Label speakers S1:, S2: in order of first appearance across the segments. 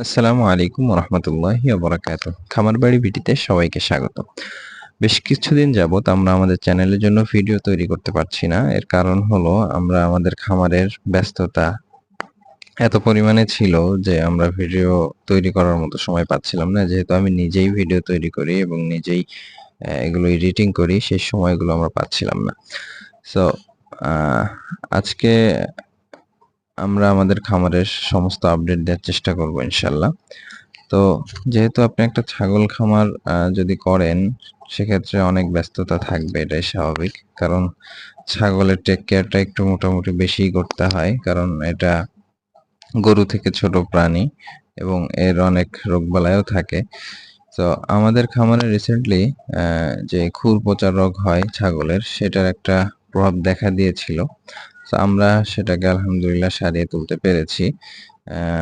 S1: আসসালামু আলাইকুম রহমতুল্লাহি বারাকাতুহু। খামার বাড়ি ভিডিওতে সবাইকে স্বাগত। বেশ কিছুদিন যাবত আমরা আমাদের চ্যানেলের জন্য ভিডিও তৈরি করতে পারছি না। এর কারণ হলো আমরা আমাদের খামারের ব্যস্ততা এত পরিমাণে ছিল যে আমরা ভিডিও তৈরি করার মতো সময় পাচ্ছিলাম না। যেহেতু আমি নিজেই ভিডিও তৈরি করি এবং নিজেই এগুলো এডিটিং করি, সেই সময়গুলো আমরা পাচ্ছিলাম না। সো আহ, আজকে আমরা আমাদের খামারের সমস্ত আপডেট দেওয়ার চেষ্টা করব ইনশাল্লাহ। তো যেহেতু আপনি একটা ছাগল খামার যদি করেন, সেক্ষেত্রে অনেক ব্যস্ততা থাকবে, এটাই স্বাভাবিক। কারণ ছাগলের টেক কেয়ারটা একটু মোটামুটি বেশিই করতে হয়, কারণ এটা গরু থেকে ছোট প্রাণী এবং এর অনেক রোগবালাইও থাকে। তো আমাদের খামারে রিসেন্টলি যে খুর পচা রোগ হয় ছাগলের, সেটার একটা প্রভাব দেখা দিয়েছিল। তো আমরা সেটাকে আলহামদুলিল্লাহ সারিয়ে তুলতে পেরেছি।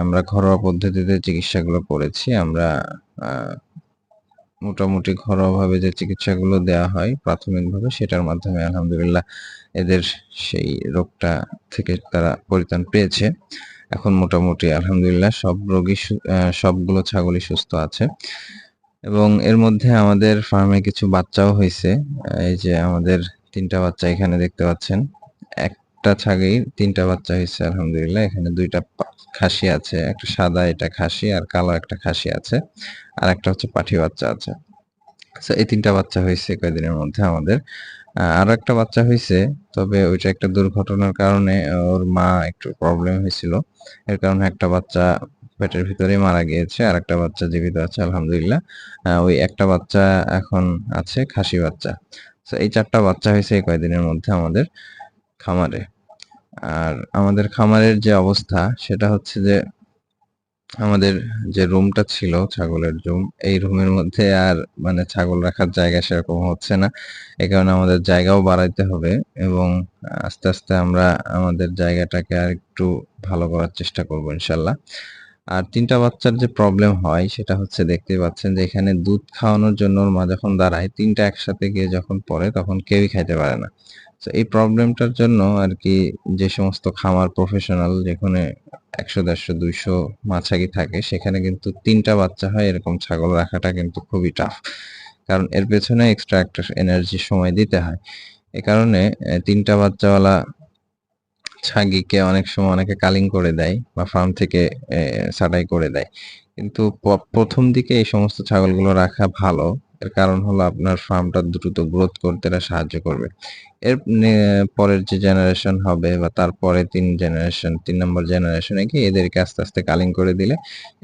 S1: আমরা ঘরোয়া পদ্ধতিতে চিকিৎসাগুলো করেছি। আমরা মোটামুটি ঘরোয়াভাবে যে চিকিৎসাগুলো দেওয়া হয় প্রাথমিকভাবে, সেটার মাধ্যমে আলহামদুলিল্লাহ এদের সেই রোগটা থেকে তারা পরিত্রাণ পেয়েছে। এখন মোটামুটি আলহামদুলিল্লাহ সবগুলো ছাগলই সুস্থ আছে এবং এর মধ্যে আমাদের ফার্মে কিছু বাচ্চাও হয়েছে। এই যে আমাদের ৩টা বাচ্চা এখানে দেখতে পাচ্ছেন। একটা ছাগেই ৩টা বাচ্চা হয়েছে আলহামদুলিল্লাহ। এখানে ২টা খাসি আছে। একটা সাদা, এটা খাসি, আর কালো একটা খাসি আছে। আর একটা হচ্ছে পাঠি বাচ্চা আছে। আচ্ছা, এই ৩টা বাচ্চা হয়েছে কয়েকদিনের মধ্যে আমাদের। আরো একটা বাচ্চা হয়েছে, তবে ওইটা একটা দুর্ঘটনার কারণে ওর মা একটু প্রবলেম হয়েছিল। এর কারণে একটা বাচ্চা পেটের ভিতরেই মারা গিয়েছে, আর একটা বাচ্চা জীবিত আছে আলহামদুলিল্লাহ। ওই একটা বাচ্চা এখন আছে, খাসি বাচ্চা। তো এই ৪টা বাচ্চা হয়েছে এই কয়েকদিনের মধ্যে আমাদের খামারে। আর আমাদের খামারের যে অবস্থা, সেটা হচ্ছে যে আমাদের যে রুমটা ছিল ছাগলের রুম, এই রুমের মধ্যে আর মানে ছাগল রাখার জায়গা সেরকম হচ্ছে না। এই কারণে আমাদের জায়গাও বাড়াইতে হবে এবং আস্তে আস্তে আমরা আমাদের জায়গাটাকে আর একটু ভালো করার চেষ্টা করব ইনশাল্লাহ। আর ৩টা বাচ্চার যে প্রবলেম হয়, সেটা হচ্ছে দেখতেই পাচ্ছেন যে এখানে দুধ খাওয়ানোর জন্য ওর মা যখন দাঁড়ায়, ৩টা একসাথে গিয়ে যখন পড়ে, তখন কেউই খাইতে পারে না। তো এই প্রবলেমটার জন্য আরকি যে সমস্ত খামার প্রফেশনাল, যেখানে ১০০, ১৫০, ২০০ মা-ছাগি থাকে, সেখানে কিন্তু ৩টা বাচ্চা হয় এরকম ছাগল রাখাটা কিন্তু খুবই টাফ। কারণ এর পেছনে এক্সট্রা একটা এনার্জি, সময় দিতে হয়। এ কারণে ৩টা বাচ্চাওয়ালা ছাগিকে অনেক সময় অনেকে কালিং করে দেয় বা ফার্ম থেকে ছাঁটাই করে দেয়। কিন্তু ১ম দিকে এই সমস্ত ছাগলগুলো রাখা ভালো। এর কারণ হলো আপনার ফার্মটা দ্রুত গ্রোথ করতে এরা সাহায্য করবে। এর পরের যে জেনারেশন হবে বা তারপরে ৩ নম্বর জেনারেশনে কি এদেরকে আস্তে আস্তে কালিং করে দিলে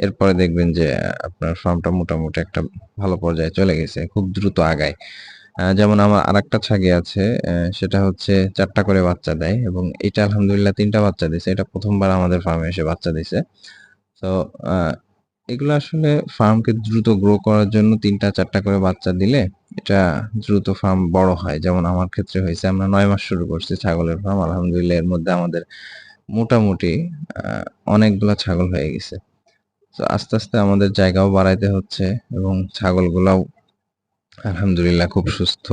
S1: এরপরে দেখবেন যে আপনার ফার্মটা মোটামুটি একটা ভালো পর্যায়ে চলে গেছে। খুব দ্রুত আগায়। যেমন আমার আরেকটা ছাগি আছে, সেটা হচ্ছে ৪টা করে বাচ্চা দেয় এবং এটা আলহামদুলিল্লাহ ৩টা বাচ্চা দিছে। এটা ১ম বার আমাদের ফার্মে এসে বাচ্চা দিছে। তো আ এগুলো আসলে ফার্মকে দ্রুত গ্রো করার জন্য ৩টা ৪টা করে বাচ্চা দিলে এটা দ্রুত ফার্ম বড় হয়। যেমন আমার ক্ষেত্রে হইছে, আমরা ৯ মাস শুরু করছি ছাগলের ফার্ম। আলহামদুলিল্লাহ এর মধ্যে আমাদের মোটামুটি আ অনেকগুলা ছাগল হয়ে গেছে। তো আস্তে আস্তে আমাদের জায়গাও বাড়াইতে হচ্ছে এবং ছাগলগুলাও আলহামদুলিল্লাহ খুব সুস্থ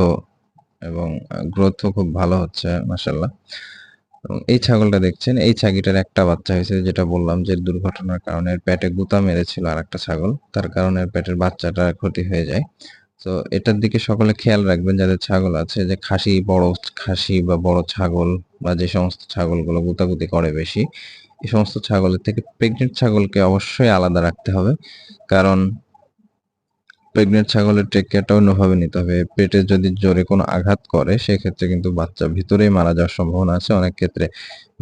S1: এবং গ্রোথও খুব ভালো হচ্ছে মাশাআল্লাহ। এবং এই ছাগলটা দেখছেন, এই ছাগিটার একটা বাচ্চা হয়েছে, যেটা বললাম যে দুর্ঘটনার কারণে এর পেটে গুতা মেরেছিল আরেকটা ছাগল। তার কারণে এর পেটের বাচ্চাটার ক্ষতি হয়ে যায়। তো এটার দিকে সকলে খেয়াল রাখবেন যাদের ছাগল আছে, যে বড় খাসি বা বড় ছাগল বা যে সমস্ত ছাগলগুলো গুতাগুতি করে বেশি, এই সমস্ত ছাগলের থেকে প্রেগনেন্ট ছাগলকে অবশ্যই আলাদা রাখতে হবে। কারণ প্রেগনেন্ট ছাগলের টেক কেয়ারটা অন্যভাবে নিতে হবে। পেটে যদি জোরে কোনো আঘাত করে, সেক্ষেত্রে কিন্তু বাচ্চা ভিতরেই মারা যাওয়ার সম্ভাবনা আছে। অনেক ক্ষেত্রে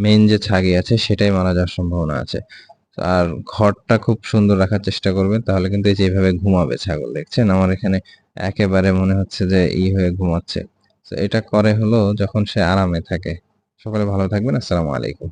S1: মেইন যে ছাগি আছে সেটাই মারা যাওয়ার সম্ভাবনা আছে। আর ঘরটা খুব সুন্দর রাখার চেষ্টা করবেন, তাহলে কিন্তু এই যে এভাবে ঘুমাবে ছাগল, দেখছেন? আমার এখানে একেবারে মনে হচ্ছে যে হয়ে ঘুমাচ্ছে। তো এটা করে হলো যখন সে আরামে থাকে। সকলে ভালো থাকবেন। আসসালামু আলাইকুম।